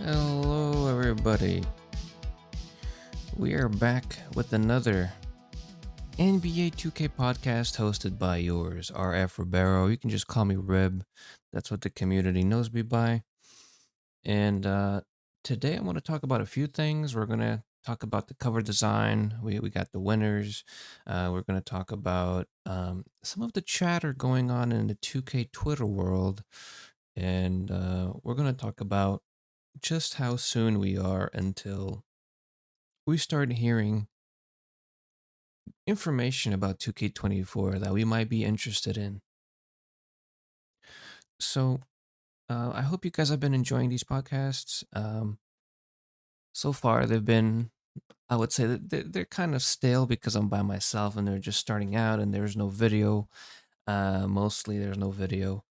Hello, everybody. We are back with another NBA 2K podcast hosted by yours, RF Ribeiro. You can just call me Rib. That's what the community knows me by. And today I want to talk about a few things. We're going to talk about the cover design. We got the winners. We're going to talk about some of the chatter going on in the 2K Twitter world. And we're going to talk about just how soon we are until we start hearing information about 2K24 that we might be interested in. So, I hope you guys have been enjoying these podcasts. So far, they've been, I would say that they're kind of stale because I'm by myself and they're just starting out and there's no video. Mostly there's no video.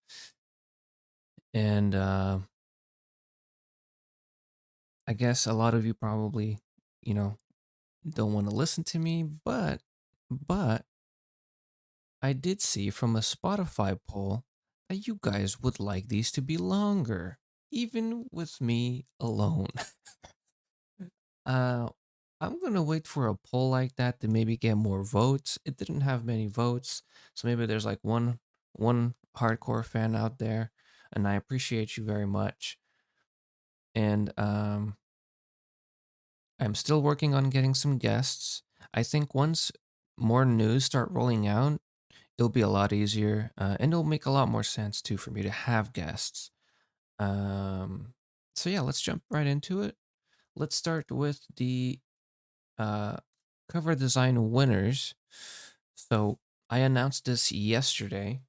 And I guess a lot of you probably, you know, don't want to listen to me, but I did see from a Spotify poll that you guys would like these to be longer, even with me alone. uh, I'm gonna wait for a poll like that to maybe get more votes. It didn't have many votes, so maybe there's like one hardcore fan out there, and I appreciate you very much. And I'm still working on getting some guests. I think once more news start rolling out, it'll be a lot easier, and it'll make a lot more sense too for me to have guests. Um, so yeah, let's jump right into it. Let's start with the uh, cover design winners. So I announced this yesterday,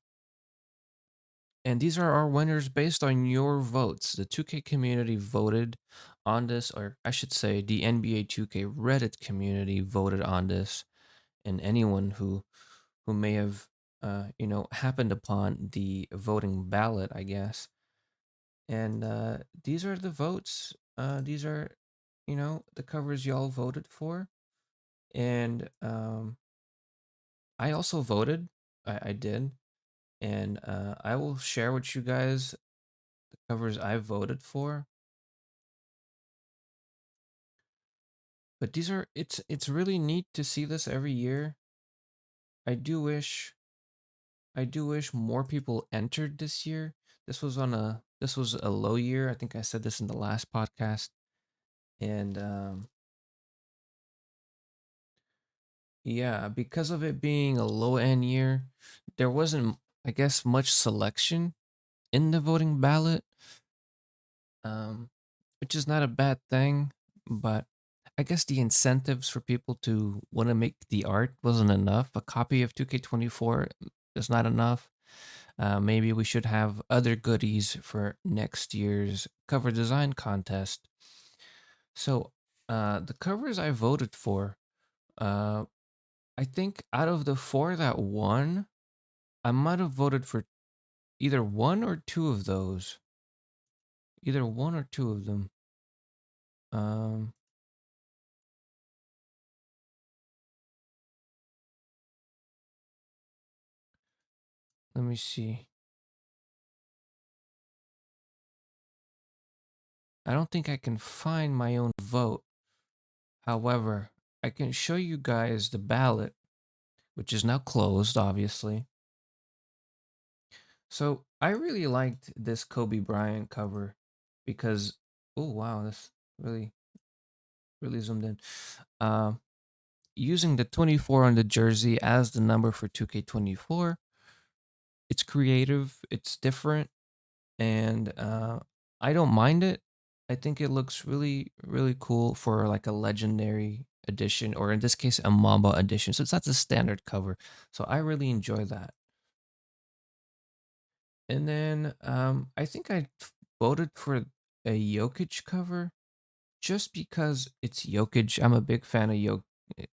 and these are our winners based on your votes. The 2K community voted on this, or I should say, the NBA 2K Reddit community voted on this, and anyone who may have happened upon the voting ballot, I guess. And these are the votes. These are, the covers y'all voted for. And I also voted. I did. And I will share with you guys the covers I voted for. But it's really neat to see this every year. I do wish I do wish more people entered this year. This was a low year. I think I said this in the last podcast. And yeah, because of it being a low end year, there wasn't, I guess, much selection in the voting ballot, um, which is not a bad thing. But I guess the incentives for people to want to make the art wasn't enough. A copy of 2K24 is not enough. Maybe we should have other goodies for next year's cover design contest. So, the covers I voted for, uh, I think out of the four that won, I might have voted for either one or two of those. Either one or two of them. Um, Let me see. I don't think I can find my own vote. However, I can show you guys the ballot, which is now closed, obviously. So I really liked this Kobe Bryant cover because, oh wow, this really really zoomed in. Um, Using the 24 on the jersey as the number for 2K24, it's creative, it's different, and I don't mind it. I think it looks really really cool for like a legendary edition, or in this case, a Mamba edition. So it's not the standard cover. So I really enjoy that. And then I think I voted for a Jokic cover just because it's Jokic. I'm a big fan of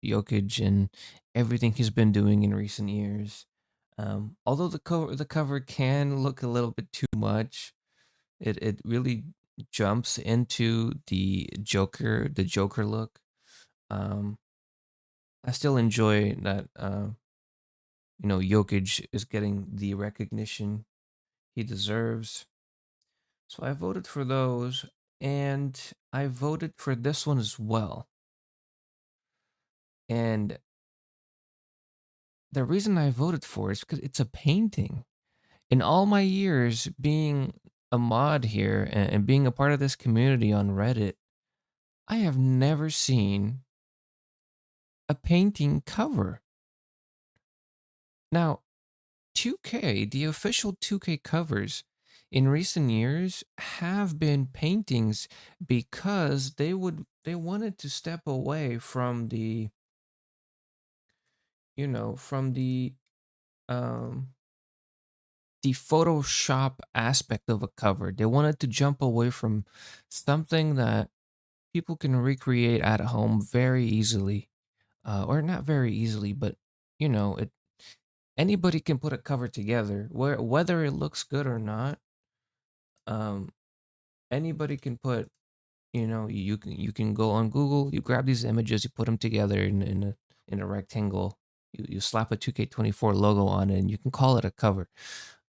Jokic and everything he's been doing in recent years. Although the cover can look a little bit too much, it really jumps into the Joker look. Um, I still enjoy that. Jokic is getting the recognition he deserves. So I voted for those. and I voted for this one as well. And the reason I voted for it is because it's a painting. In all my years being a mod here and being a part of this community on Reddit, I have never seen a painting cover. Now, 2K, the official 2K covers in recent years have been paintings because they wanted to step away from the um the Photoshop aspect of a cover. They wanted to jump away from something that people can recreate at home very easily. Or not very easily, but it anybody can put a cover together. Whether it looks good or not, um, anybody can put. You can go on Google, you grab these images, you put them together in a rectangle. You slap a 2K24 logo on it, and you can call it a cover.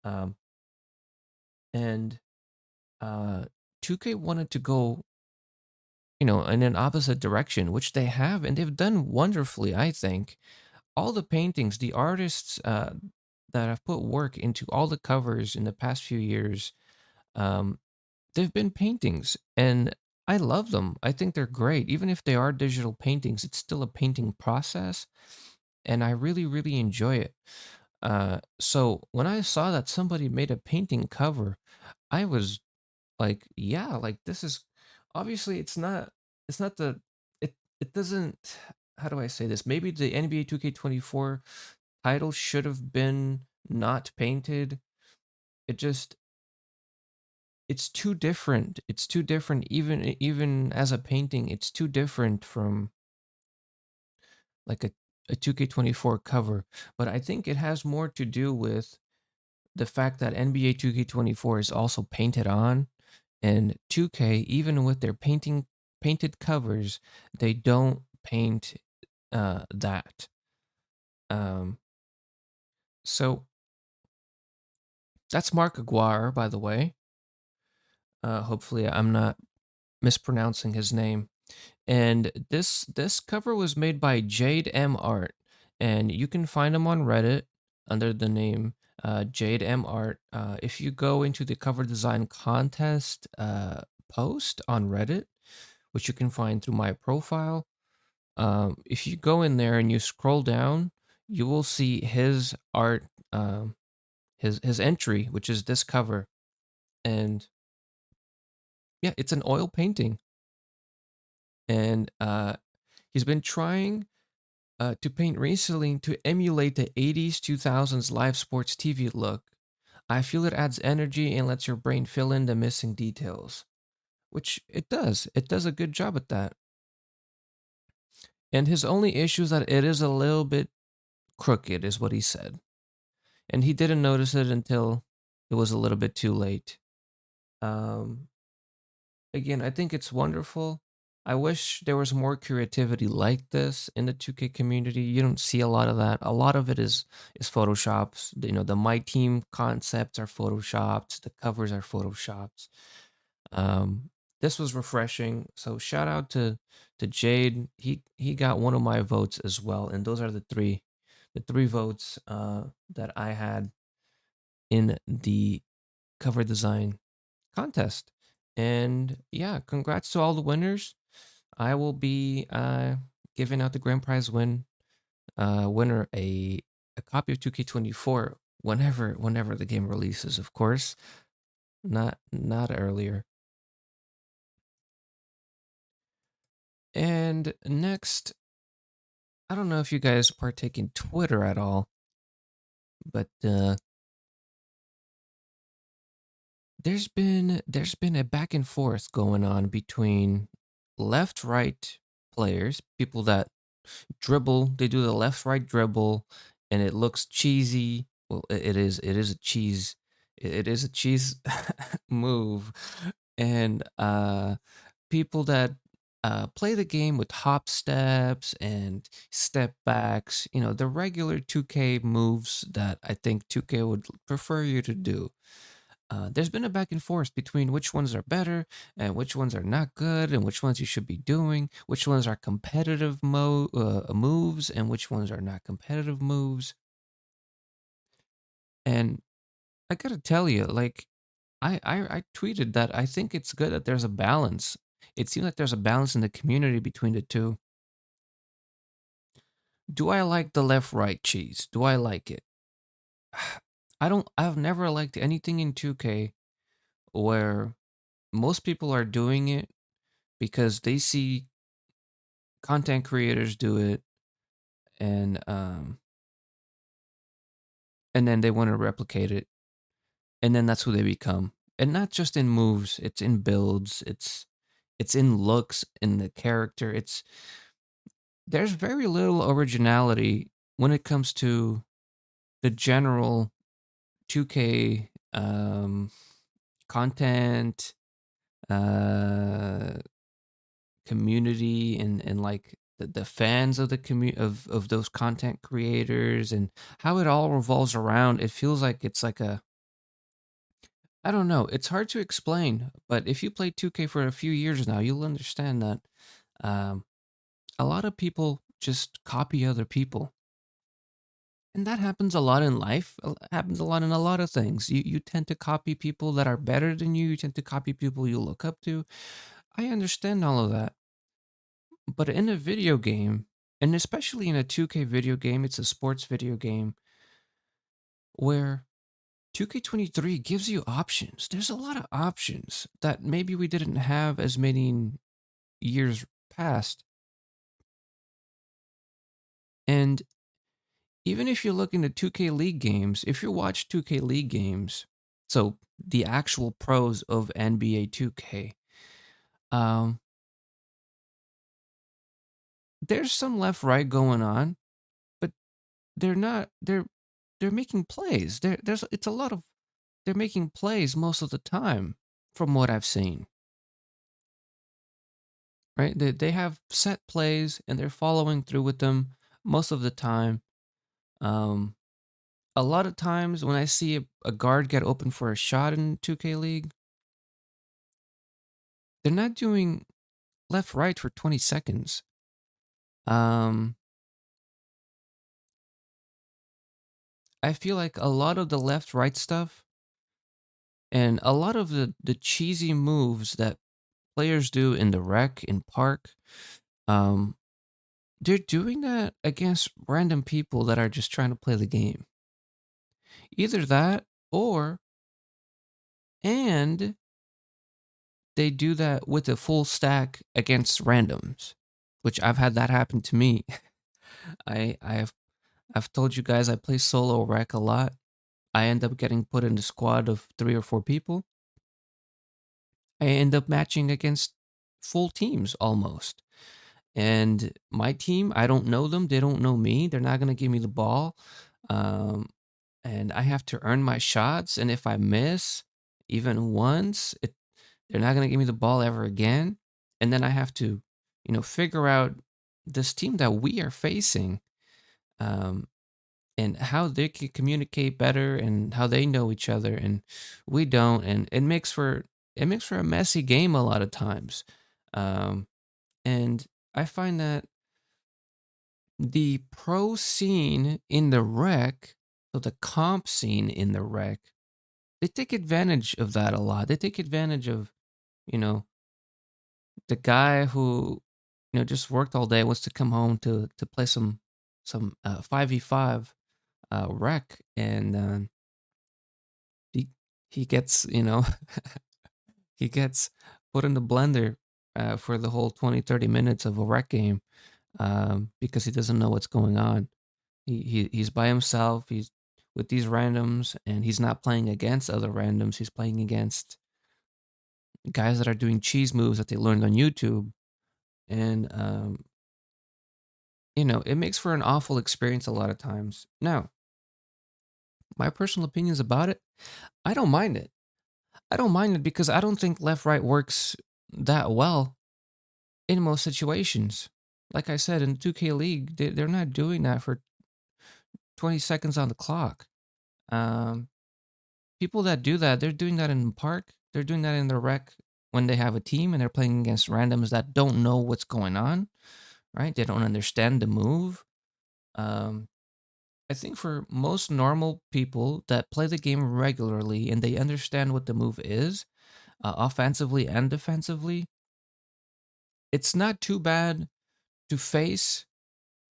Um, and 2K wanted to go, in an opposite direction, which they have, and they've done wonderfully, I think. All the paintings, the artists that have put work into all the covers in the past few years, um, they've been paintings, and I love them. I think they're great. Even if they are digital paintings, it's still a painting process, and I really, really enjoy it. So when I saw that somebody made a painting cover, I was like, yeah, like this is obviously it's not it doesn't, how do I say this? Maybe the NBA 2K24 title should have been not painted. It just it's too different. It's too different even as a painting, it's too different from like a 2K24 cover. But I think it has more to do with the fact that NBA 2K24 is also painted on, and 2K, even with their painted covers, they don't paint that. Um, so that's Mark Aguirre, by the way. Hopefully, I'm not mispronouncing his name. And this cover was made by Jade M Art, and you can find him on Reddit under the name Jade M Art. If you go into the cover design contest post on Reddit, which you can find through my profile, if you go in there and you scroll down, you will see his art, his entry, which is this cover, and yeah, it's an oil painting, and he's been trying to paint recently to emulate the 80s 2000s live sports TV look. I feel it adds energy and lets your brain fill in the missing details, which it does. It does a good job at that. And his only issue is that it is a little bit crooked, is what he said. And he didn't notice it until it was a little bit too late. Um, Again, I think it's wonderful. I wish there was more creativity like this in the 2K community. You don't see a lot of that. A lot of it is photoshops. The my team concepts are photoshopped. The covers are photoshopped. Um, this was refreshing. So shout out to Jade. He got one of my votes as well, and those are the three votes that I had in the cover design contest. And yeah, congrats to all the winners. I will be giving out the grand prize winner a copy of 2K24 whenever the game releases, of course, not earlier. And next, I don't know if you guys partake in Twitter at all, but there's been a back and forth going on between left right players, people that dribble. They do the left right dribble, and it looks cheesy. Well, it is. It is a cheese. It is a cheese move, and people that play the game with hop steps and step backs. The regular 2K moves that I think 2K would prefer you to do. There's been a back and forth between which ones are better and which ones are not good and which ones you should be doing, which ones are competitive moves and which ones are not competitive moves. And I gotta tell you, like, I tweeted that I think it's good that there's a balance. It seems like there's a balance in the community between the two. Do I like the left right cheese? Do I like it? I've never liked anything in 2K where most people are doing it because they see content creators do it and and then they want to replicate it and then that's who they become. And not just in moves, it's in builds, it's in looks, in the character. It's There's very little originality when it comes to the general 2K content, uh, community, and like the fans of the of those content creators and how it all revolves around. It feels like it's like a I don't know. It's hard to explain, but if you play 2K for a few years now, you'll understand that um, a lot of people just copy other people. And that happens a lot in life. Happens a lot in a lot of things. You tend to copy people that are better than you. You tend to copy people you look up to. I understand all of that. But in a video game, and especially in a 2K video game, it's a sports video game where 2K23 gives you options. There's a lot of options that maybe we didn't have as many in years past. And even if you look into 2K League games, if you watch 2K League games, so the actual pros of NBA 2K, um, there's some left right going on, but they're not. They're making plays. There's it's a lot of they're making plays most of the time, from what I've seen. Right? They have set plays and they're following through with them most of the time. Um, a lot of times when I see a guard get open for a shot in 2K League, they're not doing left right for 20 seconds. Um, I feel like a lot of the left right stuff and a lot of the cheesy moves that players do in the rec in park, um, they're doing that against random people that are just trying to play the game. Either that or and they do that with a full stack against randoms, which I've had that happen to me. I've told you guys I play solo rec a lot. I end up getting put in a squad of 3 or 4 people. I end up matching against full teams almost. And my team, I don't know them. They don't know me. They're not going to give me the ball. Um, and I have to earn my shots. And if I miss even once, they're not going to give me the ball ever again. And then I have to, figure out this team that we are facing. Um, and how they can communicate better and how they know each other and we don't, and it makes for a messy game a lot of times. um and I find that the pro scene in the rec, so the comp scene in the rec, they take advantage of that a lot. They take advantage of, you know the guy who, just worked all day, wants to come home to play some 5v5 rec, and he he gets, he gets put in the blender for the whole 20-30 minutes of a rec game, because he doesn't know what's going on. He's by himself. He's with these randoms, and he's not playing against other randoms. He's playing against guys that are doing cheese moves that they learned on YouTube, and it makes for an awful experience a lot of times. Now, my personal opinions about it, I don't mind it. I don't mind it because I don't think left right works that well in most situations. Like I said, in 2K League, they're not doing that for 20 seconds on the clock. Um, people that do that, they're doing that in the park. They're doing that in the rec when they have a team and they're playing against randoms that don't know what's going on, right? They don't understand the move. Um, I think for most normal people that play the game regularly and they understand what the move is, offensively and defensively, it's not too bad to face,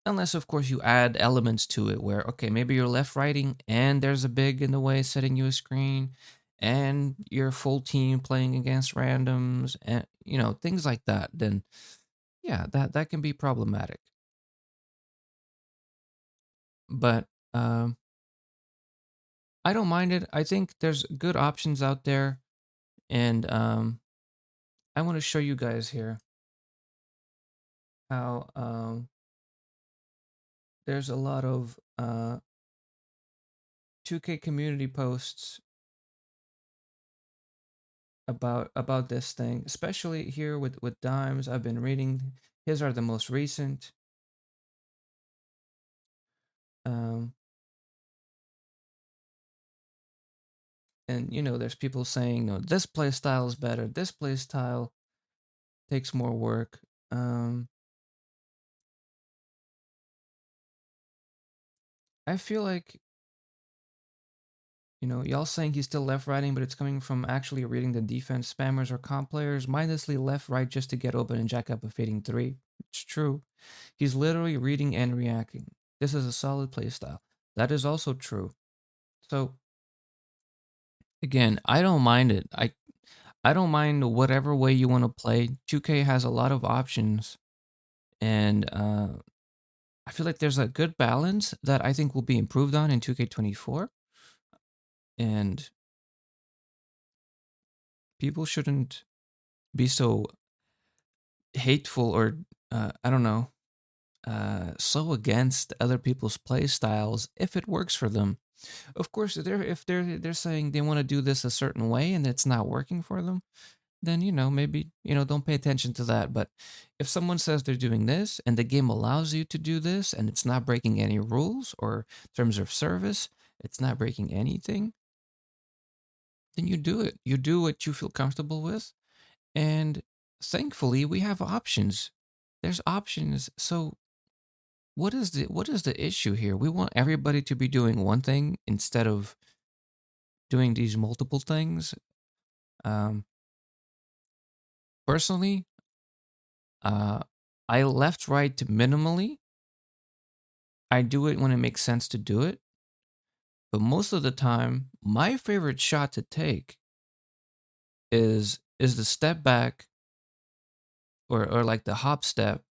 unless of course you add elements to it where, okay, maybe you're left righting and there's a big in the way setting you a screen, and your full team playing against randoms, and things like that. Then yeah, that can be problematic. But I don't mind it. I think there's good options out there, and I want to show you guys here how there's a lot of 2K community posts about this thing, especially here with Dimes. I've been reading. His are the most recent. Um, and there's people saying, no, this play style is better. This play style takes more work. I feel like y'all saying he's still left righting, but it's coming from actually reading the defense spammers or comp players mindlessly left right just to get open and jack up a fading three. It's true. He's literally reading and reacting. This is a solid play style. That is also true. So again, I don't mind it. I don't mind whatever way you want to play. 2K has a lot of options, and I feel like there's a good balance that I think will be improved on in 2K24, and people shouldn't be so hateful or I don't know, so against other people's play styles if it works for them. Of course, if they're saying they want to do this a certain way and it's not working for them, then maybe don't pay attention to that. But if someone says they're doing this and the game allows you to do this and it's not breaking any rules or terms of service, it's not breaking anything, then you do it. You do what you feel comfortable with, and thankfully we have options. There's options. So what is the issue here? We want everybody to be doing one thing instead of doing these multiple things. Um, Personally, uh, I left right minimally. I do it when it makes sense to do it, but most of the time, my favorite shot to take is the step back, or like the hop step,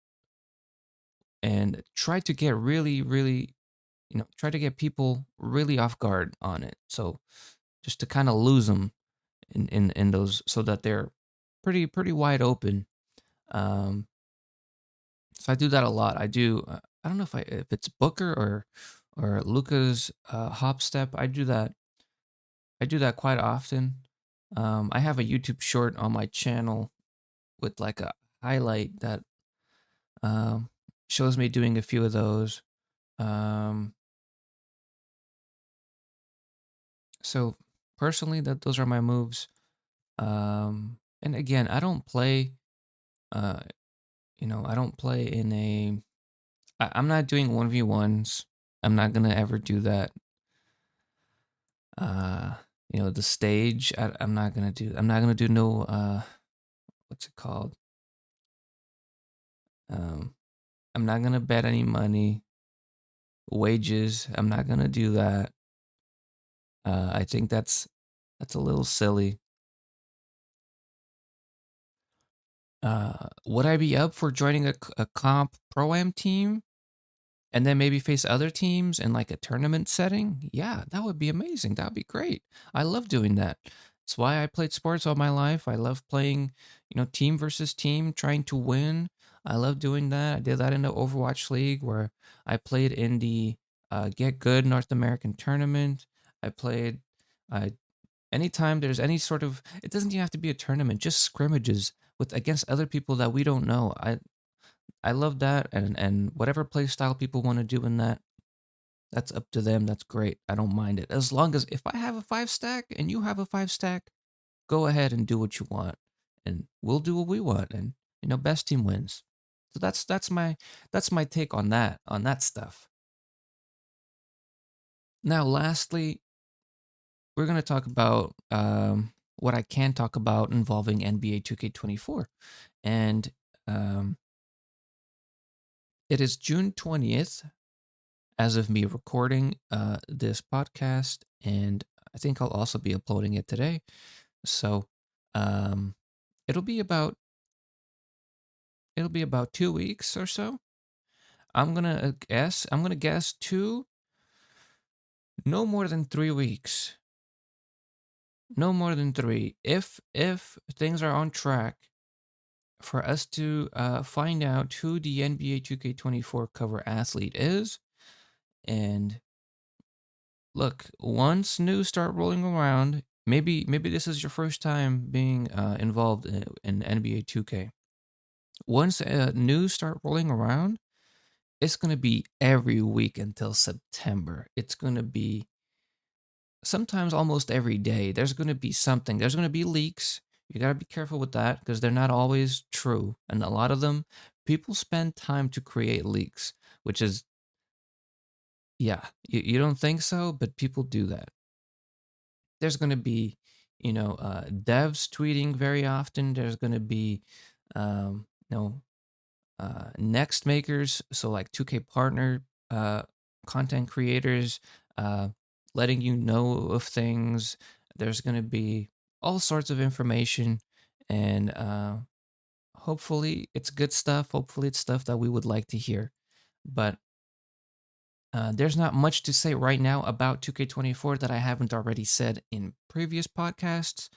and try to get really really try to get people really off guard on it. So just to kind of lose them in those, so that they're pretty wide open. Um, so I do that a lot. I do. I don't know if it's Booker or Luca's hop step. I do that. I do that quite often. I have a YouTube short on my channel with like a highlight that um, shows me doing a few of those. Um, so personally, those are my moves. And again, I don't play. Uh, I don't play in a. I'm not doing 1v1s. I'm not gonna ever do that. Uh, the stage. I'm not gonna do. I'm not gonna do no. What's it called? Um, I'm not gonna bet any money, wages. I'm not gonna do that. I think that's a little silly. Would I be up for joining a comp pro am team and then maybe face other teams in like a tournament setting? Yeah, that would be amazing. That would be great. I love doing that. It's why I played sports all my life. I love playing, team versus team, trying to win. I love doing that. I did that in the Overwatch League where I played in the Get Good North American tournament. I played uh, anytime there's any sort of, it doesn't even have to be a tournament, just scrimmages with against other people that we don't know. I love that, and whatever play style people want to do in that, That's up to them. That's great. I don't mind it. As long as if I have a 5 stack and you have a 5 stack, go ahead and do what you want, and we'll do what we want, and best team wins. So that's my take on that stuff. Now, lastly, we're gonna talk about what I can talk about involving NBA 2K24, and um, it is June 20th as of me recording this podcast, and I think I'll also be uploading it today. So um, it'll be about it'll be about 2 weeks or so. I'm gonna guess no more than 3 weeks, no more than three. If things are on track for us to find out who the NBA 2K24 cover athlete is, and look, once news start rolling around, maybe this is your first time being involved in NBA 2K. Once news start rolling around, it's gonna be every week until September. It's gonna be sometimes almost every day. There's gonna be something. There's gonna be leaks. You gotta be careful with that because they're not always true, and a lot of them, people spend time to create leaks, which is, yeah, you don't think so, but people do that. There's going to be, devs tweeting very often. There's going to be, next makers, so like 2K partner content creators, uh, letting you know of things. There's going to be all sorts of information, and hopefully it's good stuff. Hopefully it's stuff that we would like to hear. But there's not much to say right now about 2K24 that I haven't already said in previous podcasts.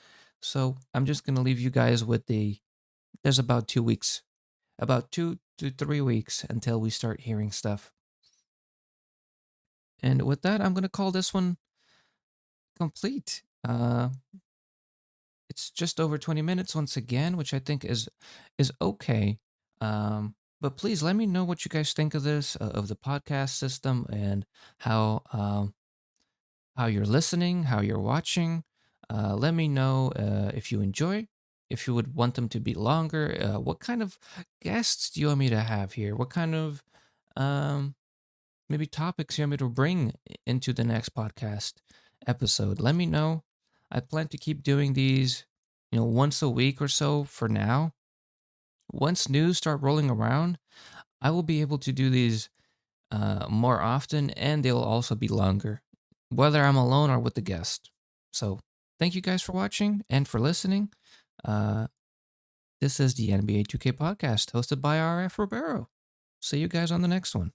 So I'm just going to leave you guys with there's about 2 weeks, about 2 to 3 weeks until we start hearing stuff. And with that, I'm going to call this one complete. It's just over 20 minutes once again, which I think is okay. But please let me know what you guys think of this, of the podcast system, and how you're listening, how you're watching. Let me know if you enjoy, if you would want them to be longer. What kind of guests do you want me to have here? What kind of um, maybe topics you want me to bring into the next podcast episode? Let me know. I plan to keep doing these, once a week or so for now. Once news start rolling around, I will be able to do these more often, and they'll also be longer, whether I'm alone or with the guest. So, thank you guys for watching and for listening. Uh, this is the NBA 2K podcast hosted by RF Ribeiro. See you guys on the next one.